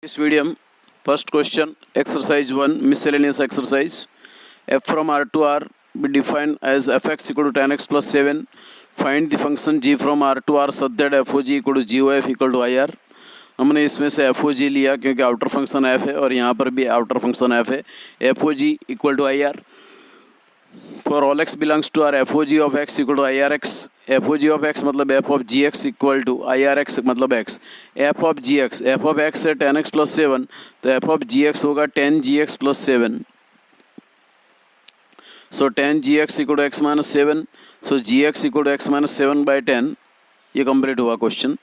This video, first question, exercise 1, miscellaneous exercise. F from R to R be defined as fx equal to tan x plus 7. Find the function g from R to R such that fog equal to gof equal to ir. हमने इसमें से fog लिया क्योंकि outer function f है और यहाँ पर भी आउटर फंक्शन f है. fog equal to ir. For all x belongs to R, fog of x equal to irx. fog of x मतलब f of gx equal to irx मतलब x. f of gx, f of x है tan x plus 7, तो f of gx होगा tan gx plus 7. So tan gx equal to x minus 7. So gx equal to x minus 7 by 10. ये complete हुआ question.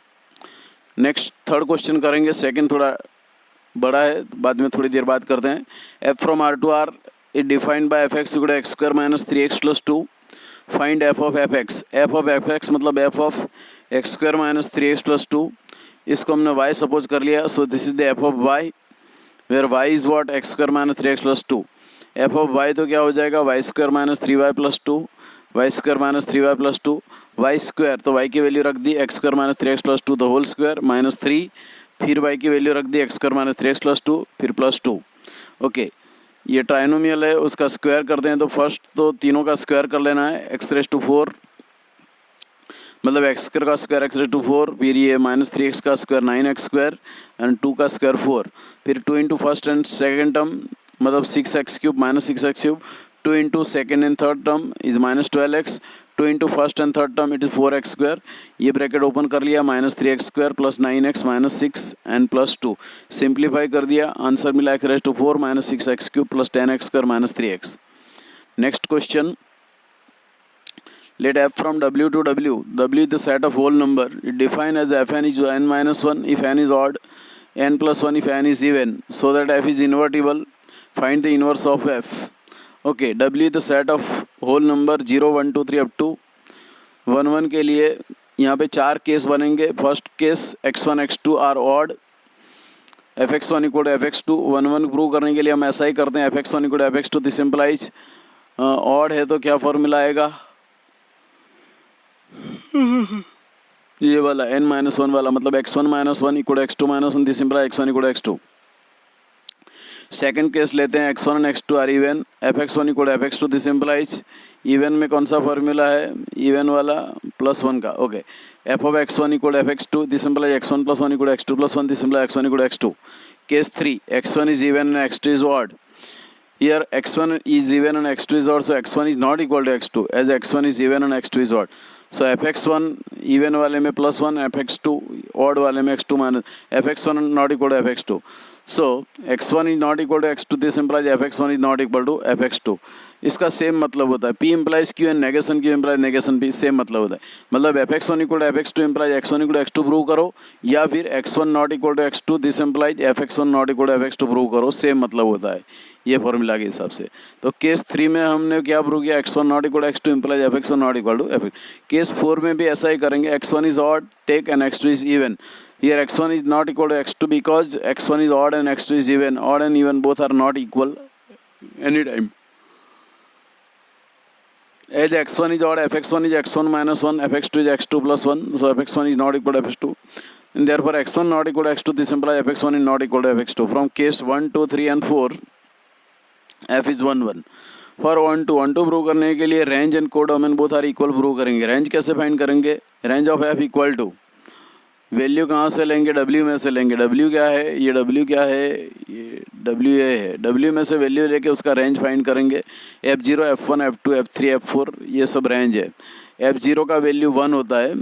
Next third question करेंगे. Second थोड़ा बड़ा है, बाद में थोड़ी देर बात करते हैं. f from R to R is defined by fx equal to x square minus 3x plus 2. Find f of fx. f of fx मतलब f of x square minus 3x plus 2. इसको हमने y सपोज कर लिया. So this is the f of y, where y is what? x square minus 3x plus 2. f of y तो क्या हो जाएगा? y square minus 3y plus 2. y square minus 3y plus 2. y square तो y की value रख दी x square minus 3x plus 2 the whole square minus 3. फिर y की value रख दी x square minus 3x plus 2 फिर plus 2. ओके, ये trinomial है, उसका स्क्वायर करते हैं. तो फर्स्ट तो तीनों का स्क्वायर कर लेना है. x रेज़ टू 4 मतलब x स्क्वायर का स्क्वायर x रेज़ टू 4, फिर ये माइनस 3x का स्क्वायर 9x स्क्वायर एंड 2 का स्क्वायर 4, फिर 2 into first and second term मतलब 6x cube minus 6x cube, 2 into second and third term is minus 12x, 2 into first and third term it is 4x square. ये bracket open कर लिया, minus 3x square plus 9x minus 6 and plus 2. Simplify कर दिया, answer मिला x raise to 4 minus 6x cube plus 10x square minus 3x. Next question. Let f from W to W. W is the set of whole number. It defined as fn is n minus 1 if n is odd, n plus 1 if n is even, so that f is invertible. Find the inverse of f. Okay, W is the set of whole number 0, 1, 2, 3 up to 1, 1 के लिए यहाँ पे 4 case बनेंगे. First case x1, x2 are odd, fx1 equal to fx2. 1, 1 prove करने के लिए हम ऐसा ही करते हैं. fx1 equal to fx2 this implies odd है तो क्या फॉर्मूला आएगा? ये वाला n-1 वाला मतलब x1 minus 1 equal x2 minus 1 this imply x1 equal x2. Second case लेते हैं x1 and x2 are even, fx1 equal fx2 this implies even में कौन सा फॉर्मूला है? इवन वाला प्लस 1 का. Okay, f of x1 equal fx2 this implies x1 plus 1 equal x2 plus 1 this implies x1 equal x2. Case 3 x1 is even and x2 is odd. Here x1 is even and x2 is odd, so x1 is not equal to x2 as x1 is even and x2 is odd. So fx1 even वाले में plus 1, fx2 odd वाले में x2 minus, fx1 not equal to fx2. So x1 is not equal to x2, this implies fx1 is not equal to fx2. इसका same मतलब होता है. p implies q and negation q implies negation p, same मतलब होता है. मतलब fx1 equal to fx2 implies x1 equal to x2 prove करो, या फिर x1 not equal to x2 this implies fx1 not equal to fx2 prove करो, same मतलब होता है ये फॉर्मूला के हिसाब से. तो केस 3 में हमने क्या प्रूव किया? x1 not equal to x2 implies fx1 not equal to fx. Case 4 में भी ऐसा ही करेंगे. x1 is odd take and x2 is even. Here x1 is not equal to x2 because x1 is odd and x2 is even. Odd and even both are not equal anytime. As x1 is odd, fx1 is x1 minus 1, fx2 is x2 plus 1, so fx1 is not equal to fx2. And therefore x1 not equal to x2, this implies fx1 is not equal to fx2. From case 1, 2, 3 and 4, f is 1, 1. For 1, 2 prove करने के लिए range and codomain both are equal prove करेंगे. Range कैसे find करेंगे? Range of f equal to value कहाँ से लेंगे? w में से लेंगे. w क्या है? ये w क्या है? ये w है. w में से वैल्यू लेके उसका रेंज फाइंड करेंगे. f0, f1, f2, f3, f4 ये सब रेंज है. f0 का वैल्यू 1 होता है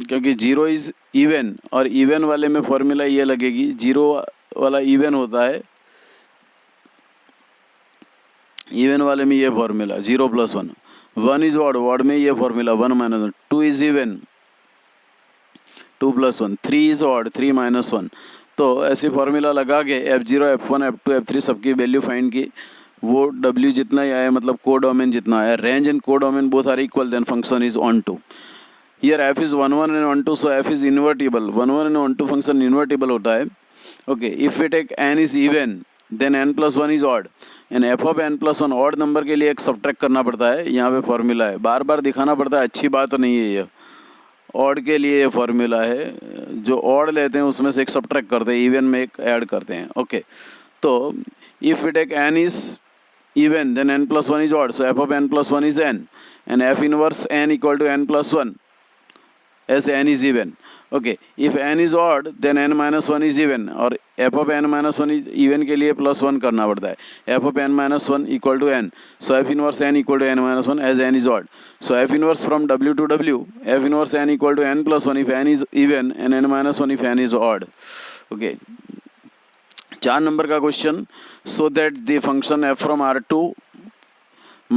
क्योंकि 0 इज़ इवन, और इवन वाले में फॉर्मूला ये लगेगी. 0 वाला इवन होता है, इवन वाले में ये formula 0 plus 1. 1 is odd, odd में ये formula 1 minus 1. 2 is even, 2 plus 1. 3 is odd, 3 minus 1. तो ऐसे फॉर्मूला लगा के f0, f1, f2, f3 सबकी वैल्यू फाइंड की. वो w जितना ही आया मतलब कोडोमेन जितना आया. Range and codomain both are equal, then function is onto. Here f is 1, 1 and 1, 2, so f is invertible. 1, 1 and 1, 2 function invertible होता है. Okay, if we take n is even then n plus 1 is odd, and f of n plus 1 odd number के लिए एक subtract करना पड़ता है. यहाँ पे फॉर्मूला है, बार बार दिखाना पड़ता है, अच्छी बात नहीं है. ये ऑड के लिए ये फॉर्मूला है. जो ऑड लेते हैं उसमें से एक सब्ट्रैक्ट करते हैं, इवन में एक ऐड करते हैं. ओके, तो if we take n is even, then n plus 1 is odd, so f of n plus 1 is n, and f inverse n equal to n plus 1 as n is even. Okay, if n is odd then n minus 1 is even, और f of n minus 1 is even के लिए plus 1 करना पड़ता है. f of n minus 1 equal to n, so f inverse n equal to n minus 1 as n is odd. So f inverse from w to w, f inverse n equal to n plus 1 if n is even and n minus 1 if n is odd. Okay, 4 number का question. So that the function f from r2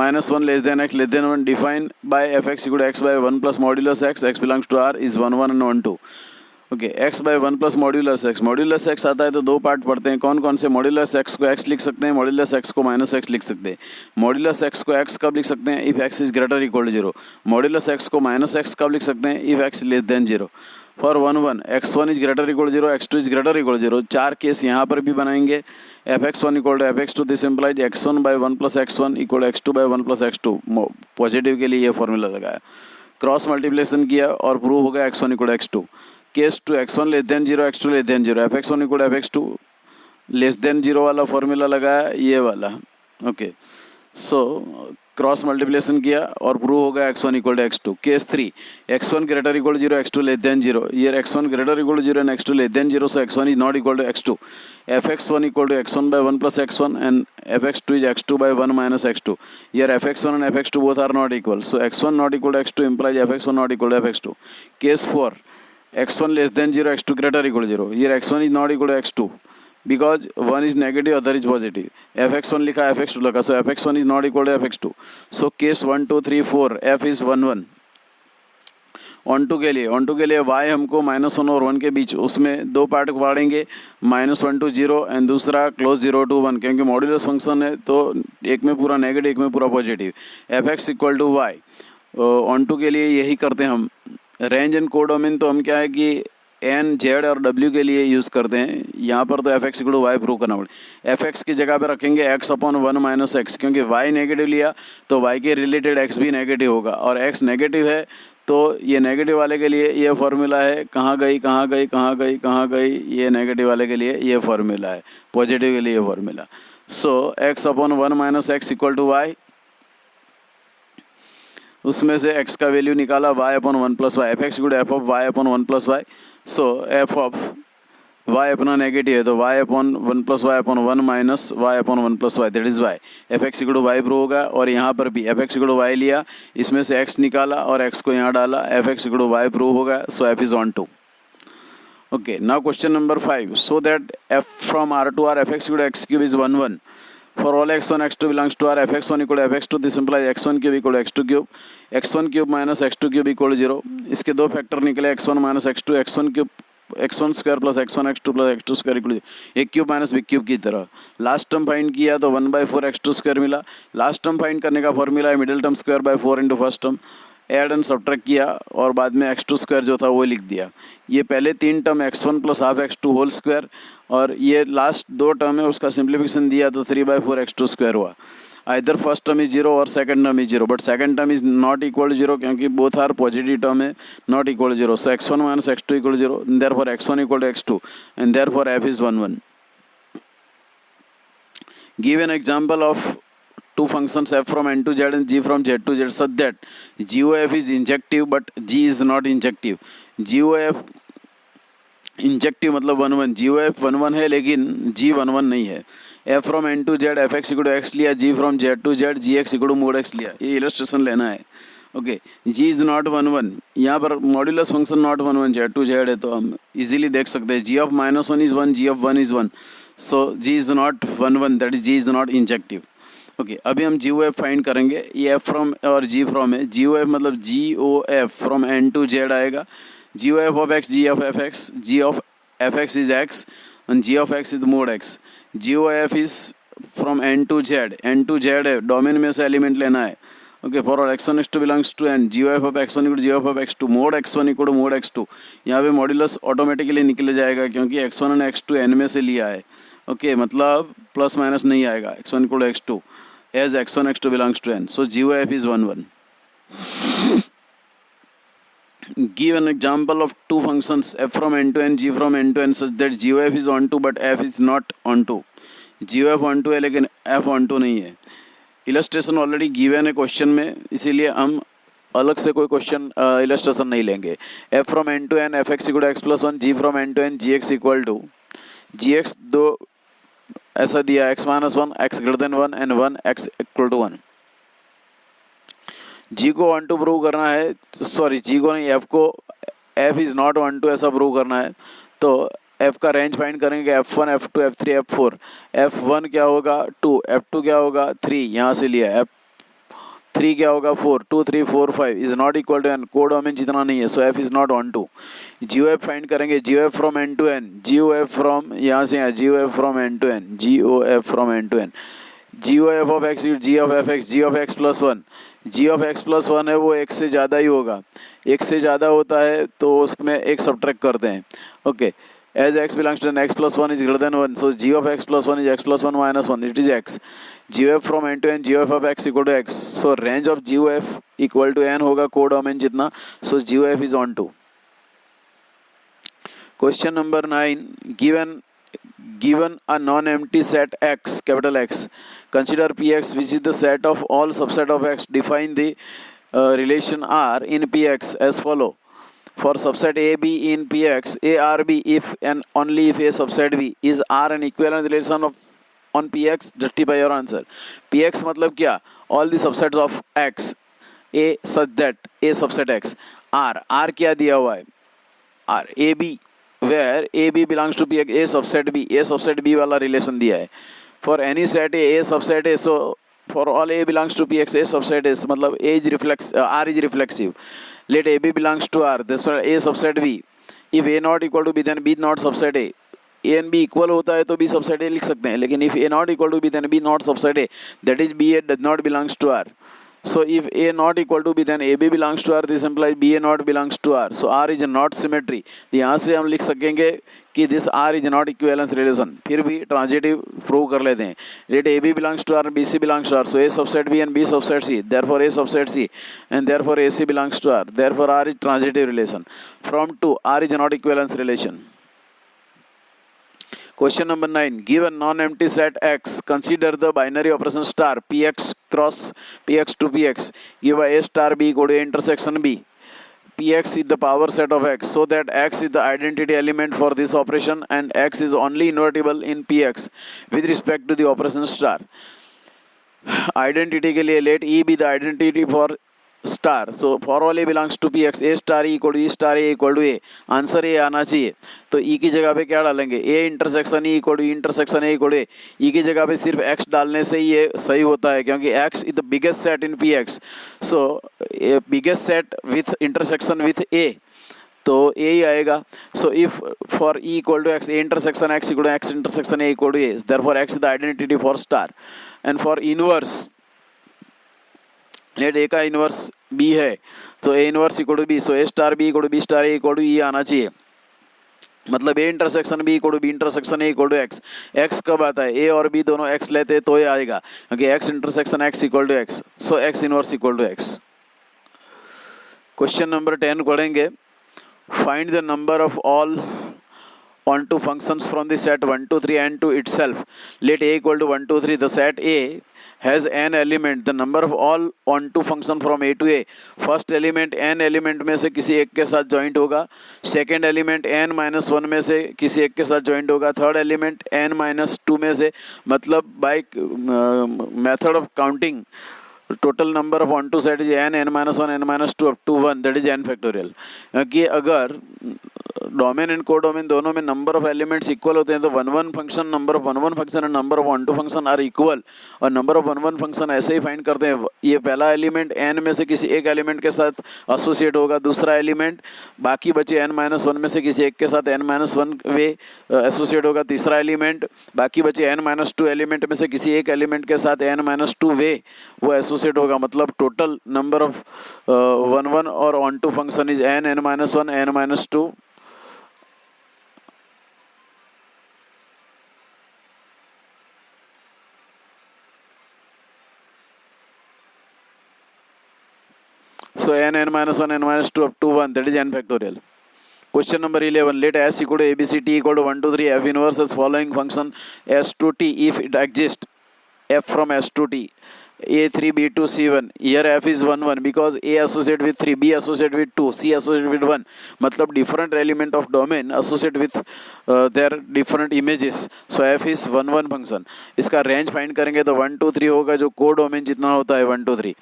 minus 1 less than x less than 1 defined by fx equal to x by 1 plus modulus x belongs to r is 1 1 and 1 2. Okay, x by 1 plus modulus x. Modulus x आता है तो दो part पढ़ते हैं. कौन कौन से? Modulus x को x लिख सकते हैं, मॉड्यूलस x को माइनस x लिख सकते हैं. मॉड्यूलस x को x कब लिख सकते हैं? If x is greater equal to 0. Modulus x को माइनस x कब लिख सकते हैं? If x less than 0. For 1 1 x1 is greater equal to 0, x2 is greater equal to 0. 4 case यहाँ पर भी बनाएंगे. fx1 equal to fx2, this implies x1 by 1 plus x1 equal to x2 by 1 plus x2. Positive के लिए ये formula लगाया, cross multiplication किया और प्रूव हो गया x1 equal to x2. Case 2 x1 less than 0, x2 less than 0, fx1 equal to fx2 less than 0 वाला formula लगाया, ये वाला. ओके, सो क्रॉस मल्टीप्लिकेशन किया और प्रूव हो गया x1 equal to x2. Case 3 x1 greater equal to 0, x2 less than 0. ये x1 greater equal to 0 and x2 less than 0, so x1 is not equal to x2. fx1 equal to x1 by 1 plus x1 and fx2 is x2 by 1 minus x2. Here fx1 and fx2 both are not equal, so x1 not equal to x2 implies fx1 not equal to fx2. Case 4 x1 less than 0, x2 greater equal to 0. Here x1 is not equal to x2 because one is negative, other is positive. fx1 लिखा, fx2 लगा, so fx1 is not equal to fx2. So case 1 2 3 4 f is 1 1. On to के लिए y हमको -1 और 1 के बीच, उसमें दो part पढ़ेंगे, -1 to 0 एंड दूसरा क्लोज 0 to 1, क्योंकि मॉड्यूलस फंक्शन है तो एक में पूरा नेगेटिव एक में पूरा positive. fx equal to y. Onto के लिए यही करते हैं हम. रेंज एंड कोडोमेन तो हम क्या है कि n, z और w के लिए यूज़ करते हैं. यहाँ पर तो fx equal to y prove करना पड़ेगा. fx की जगह पे रखेंगे x अपॉन 1 माइनस x, क्योंकि y नेगेटिव लिया तो y के रिलेटेड x भी नेगेटिव होगा, और x नेगेटिव है तो ये नेगेटिव वाले के लिए ये फॉर्मूला है. कहाँ गई, ये नेगेटिव वाले के लिए ये फॉर्मूला है, पॉजिटिव के लिए ये formula. So x upon 1 minus x equal to y. उसमें से x का वैल्यू निकाला, y upon 1 plus y. fx equal to f of y upon 1 plus y. So f of y अपना नेगेटिव है तो y upon 1 plus y upon 1 minus y upon 1 plus y, that is y. fx equal to y prove होगा, और यहाँ पर भी fx equal to y लिया, इसमें से x निकाला और x को यहाँ डाला, fx equal to y prove होगा. So f is onto. Okay, now question number 5. So that f from r to r fx equal to x cube is 1 1. For all x1 x2 belongs to r, fx1 equal to fx2, this implies x1 cube equal to x2 cube. x1 cube minus x2 cube equal to 0. इसके दो factor निकले, x1 minus x2, x1 cube x1 square plus x1 x2 plus x2 square equal to एक cube minus big cube की तरह. Last term find किया तो 1/4 x2 square मिला. Last term find करने का फॉर्मूला है middle term square by 4 into first term. Add and subtract किया और बाद में x2 स्क्वायर जो था वो लिख दिया. ये पहले 3 term x1 plus half x2 whole square, और ये लास्ट 2 टर्म है उसका सिंप्लीफिकेशन दिया तो 3/4 x2 स्क्वायर हुआ. आइदर फर्स्ट टर्म इज 0 और second term is 0, but second term is not equal to 0 क्योंकि बोथ आर पॉजिटिव टर्म है, not equal to 0. So x1 minus x2 equal to 0, therefore x1 equal to x2 and therefore f is 1 1. Give an example of two functions f from n to z and g from z to z such that GOF is injective but g is not injective. GOF injective मतलब 1 1, GOF 1 1 है लेकिन g 1 1 नहीं है. f from n to z fx equal to x लिया, g from z to z gx equal to mod x लिया. ये illustration लेना है. Okay, g is not 1 1. यहाँ पर modulus function not 1 1 z to z है तो हम इजीली देख सकते हैं g of -1 is 1, g of 1 is 1. So g is not 1 1, that is g is not injective. Okay, अभी हम GOF फाइंड करेंगे. ये f फ्रॉम और g फ्रॉम है. GOF मतलब GOF from n to z आएगा. GOF of x, g of fx, g of fx is x and g of x is mod x. GOF is from n to z. n to z है, domain में से element लेना है. Okay, for all x1 x2 belongs to n, GOF of x1 equal to GOF of x2, mod x1 equal to mod x2. यहाँ पे modulus automatically निकल जाएगा क्योंकि x1 और x2 n में से लिया है. ओके, मतलब प्लस माइनस नहीं आएगा. x1 equal to x2 as x1 x2 belongs to n. So GOF is 1 1. Give an example of two functions f from n to n, g from n to n such that g of f is onto but f is not onto. g of f onto है लेकिन f onto नहीं है. Illustration already given है question में, इसीलिए हम अलग से कोई क्वेश्चन इलस्ट्रेशन नहीं लेंगे. f from n to n f x equal to x plus one, g from n to n g x equal to G X दो ऐसा दिया x minus one, x greater than one and one x equal to one. G को one to prove करना है, sorry जी को नहीं, F को F is not one to ऐसा प्रूव करना है. तो एफ का रेंज फाइंड करेंगे, F one F two F three F four. F one क्या होगा 2, एफ टू क्या होगा 3, यहाँ से लिया. एफ थ्री क्या होगा 4, 2 3 4 5 is not equal to N, codomain जितना नहीं है, so F is not one to. G O F find करेंगे, G O F from N to N, G O F from यहाँ से यहाँ, G O F from N to N, G O F from N to N. G O F of X, G of F X, G of X plus one. G of X plus one है वो एक से ज़्यादा ही होगा, एक से ज़्यादा होता है तो उसमें एक सब्ट्रैक्ट करते हैं. Okay, as X belongs to N X plus one is greater than one, so G of X plus one is X plus one minus one, it is X. G O F from N to N, G of X equal to X, so range of G O F equal to N होगा codomain जितना, so G O F is onto. Question number 9, given a non-empty set x, capital X, consider px which is the set of all subset of x. Define the relation R in px as follow. For subset a b in px, a r b if and only if a subset b is R an equivalent relation of on px. Justify your answer. px मतलब क्या? All the subsets of x a such that a subset x. R क्या दिया हुआ है? R a b where a b belongs to px, a subset b वाला relation दिया है. For any set a subset a, so for all a belongs to px, a subset is मतलब a is r is reflexive. Let a b belongs to r, this for a subset b. If a not equal to b then b not subset a. a and b equal होता है तो b subset a लिख सकते हैं, लेकिन if a not equal to b then b not subset a, that is b a does not belongs to r. So if a not equal to b then ab belongs to r, this implies ba not belongs to r, so r is not symmetry. यहाँ से हम लिख सकेंगे कि this r is not equivalence relation. फिर भी transitive prove कर लेते हैं. Let ab belongs to r and bc belongs to r, so a subset b and b subset c, therefore a subset c and therefore ac belongs to r, therefore r is transitive relation. From 2, r is not equivalence relation. Question number 9, give a non-empty set x, consider the binary operation star px cross px to px. Give a star b equal to a intersection b. Px is the power set of x, so that x is the identity element for this operation and x is only invertible in px with respect to the operation star. Identity के लिए let e be the identity for star, so for all A belongs to P X, A star E equal to E star A equal to A. Answer A आना चाहिए, तो E की जगह पे क्या डालेंगे? A intersection E equal to intersection A equal to A. E की जगह पे सिर्फ एक्स डालने से ही ये सही होता है, क्योंकि X is the biggest set in P X, so biggest set with intersection with A, तो ए ही आएगा. So if for E equal to X, A intersection X equal to X intersection A equal to A, therefore X is the identity for star. And for inverse, let A का inverse B है, तो A inverse equal to B, so A star B equal to B star A equal to E आना चाहिए. मतलब A intersection B equal to B intersection A equal to X. X कब आता है? ए और B दोनों एक्स लेते हैं तो ये आएगा, क्योंकि X intersection X equal to X, so X inverse equal to X. Question number 10 पढ़ेंगे. Find the number of all onto functions from the set 1 2 3 and to itself. Let a equal to 1 2 3. The set A has n element. The number of all onto function from A to A. First element n element में से किसी एक के साथ joint होगा. Second element n minus 1 में से किसी एक के साथ joint होगा. Third element n minus 2 में से, मतलब by method of counting total number of onto set is n, n minus 1, n minus 2 up to 1, that is n factorial. कि अगर डोमेन एंड कोडोमेन दोनों में नंबर ऑफ एलिमेंट्स इक्वल होते हैं तो one one function, number of one one function and number of one to function are equal. और number of one one function ऐसे ही फाइंड करते हैं, ये पहला एलिमेंट n में से किसी एक एलिमेंट के साथ एसोसिएट होगा, दूसरा एलिमेंट बाकी बचे n माइनस 1 में से किसी एक के साथ n माइनस 1 वे एसोसिएट होगा, तीसरा एलिमेंट बाकी बचे n माइनस 2 एलिमेंट में से किसी एक एलिमेंट के साथ n माइनस 2 वे वो एसोसिएट होगा. मतलब total number of one one और onto function is n, n minus 1, n minus 2. So n minus 1 n minus 2 up to 1, that is n factorial. Question number 11. Let S equal to ABC, T equal to 1 to 3, F inverse as following function S to T if it exists. F from S to T. A3, B2, C1. Here F is 1, 1 because A associate with 3, B associate with 2, C associate with 1. मतलब different element of domain associate with their different images. So F is 1, 1 function. इसका range find करेंगे तो 1, 2, 3 होगा जो co-domain जितना होता है 1, 2, 3.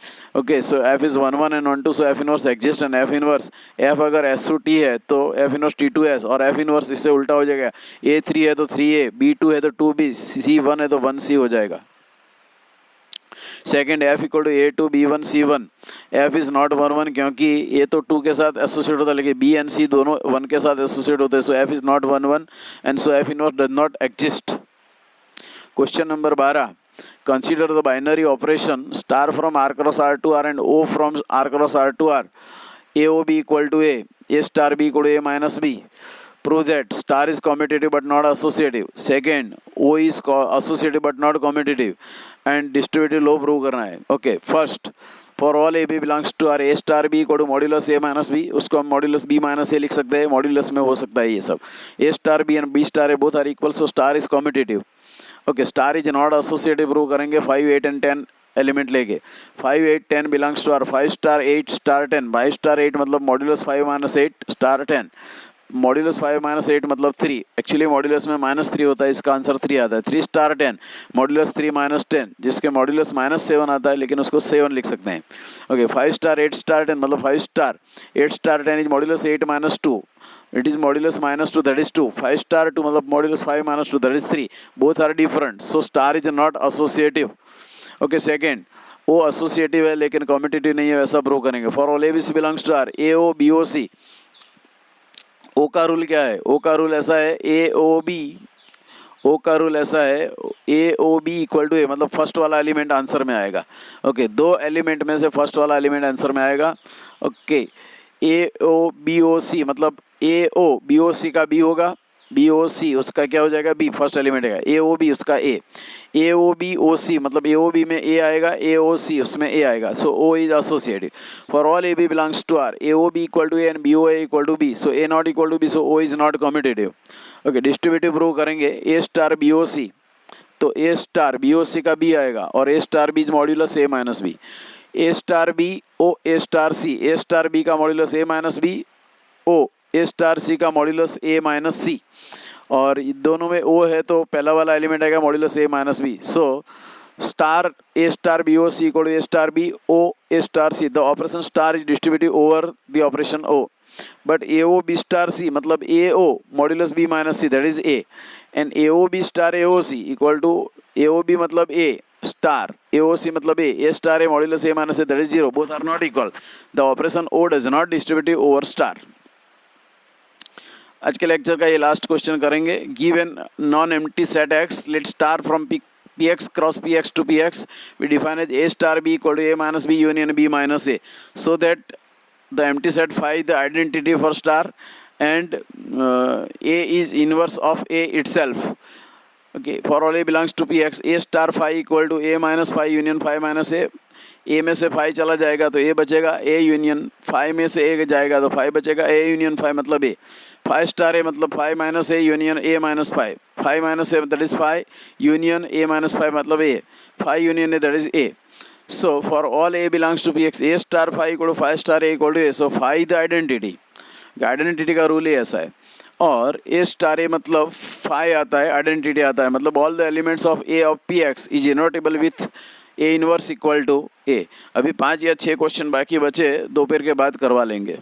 Okay, so F is 1, 1 and 1, 2. So F inverse exists and F inverse F अगर S to T है तो F inverse T2S और F inverse इससे उल्टा हो जाएगा. A3 है तो 3A, B2 है तो 2B, C1 है तो 1C हो जाएगा. Second F equal to A2 B1 C1. F is not 1, 1 क्योंकि A तो 2 के साथ एसोसिएट होता है लेकिन B एंड C दोनों 1 के साथ एसोसिएट होते हैं. So F is not 1, 1 and so F inverse does not exist. Question number 12. Consider the binary operation star from R cross R to R and O from R cross R to R. AOB equal to A star B equal to A minus B. Prove that star is commutative but not associative. Second, O is associative but not commutative. And distributive law prove करना है. Okay, first, for all AB belongs to R, A star B equal to modulus A minus B. उसको हम modulus B minus A लिख सकते हैं. Modulus में हो सकता है ये सब. A star B and B star A both are equal, so star is commutative. Okay, star is not associative prove करेंगे 5, 8 and 10 एलिमेंट लेके. 5, 8, 10 belongs to R. 5 star 8 star 10. 5 star 8 मतलब modulus 5 minus 8 star 10. Modulus 5 minus 8 मतलब 3. Actually modulus में minus 3 होता है, इसका answer 3 आता है. 3 स्टार 10 मॉड्यूलस 3 माइनस 10 जिसके मॉड्यूलस माइनस 7 आता है लेकिन उसको 7 लिख सकते हैं. ओके, 5 स्टार 8 स्टार 10 मतलब 5 star 8 star 10 is modulus 8 minus 2. It is modulus minus 2, that is 2. 5 star 2 मतलब modulus 5 minus 2, that is 3. Both are different, so star is not associative. Okay, second, O associative है लेकिन commutative नहीं है, वैसा prove करेंगे. For all ABC belongs to R, AO BOC. O का rule क्या है? O का रूल ऐसा है AOB. O का रूल ऐसा है AOB इक्वल टू A मतलब फर्स्ट वाला एलिमेंट आंसर में आएगा. ओके, दो एलिमेंट में से फर्स्ट वाला एलिमेंट आंसर में आएगा. ओके, AOBOC मतलब AO BOC का B होगा, BOC उसका क्या हो जाएगा? B फर्स्ट एलिमेंट है. AOB उसका A. AOBOC मतलब AOB में A आएगा, AOC उसमें A आएगा. So O is associative. For all AB belongs to R, AOB equal to A and BOA equal to B. So A not equal to B, so O is not commutative. Okay, distributive prove करेंगे. A star BOC तो A star BOC का B आएगा और A star B is modulus A minus B. A star B O A star C. A star B का modulus A minus B O A star C का modulus A minus C. और दोनों में O है तो पहला वाला element आएगा modulus A minus B. So star A star BOC equal to A star B O A star C. The operation star is distributive over the operation O. But AO B star C मतलब AO modulus B minus C, that is A. And AO B star AOC equal to AOB मतलब A star AOC मतलब A star A modulus A minus C, that is 0. Both are not equal. The operation O does not distributive over star. आज के lecture का ये last question करेंगे. Give an non empty set X, let star from Px cross Px to Px we define as A star B equal to A minus B union B minus A, so that the empty set phi the identity for star and A is inverse of A itself. Okay, for all A belongs to Px, A star phi equal to A minus phi union phi minus A. A में से phi चला जाएगा तो A बचेगा, A union phi में से A जाएगा तो phi बचेगा, A union phi मतलब A. Phi star A मतलब phi minus A union A minus phi. Phi minus A that is phi union A minus phi मतलब A. Phi union A that is A. So for all A belongs to Px, A star phi equal to phi star A equal to A. So phi the identity. Identity का rule ही ऐसा है. और A star A मतलब phi आता है, identity आता है मतलब all the elements of A of Px is invertible with A inverse equal to A. अभी 5 या 6 क्वेश्चन बाकी बचे, दोपहर के बाद करवा लेंगे.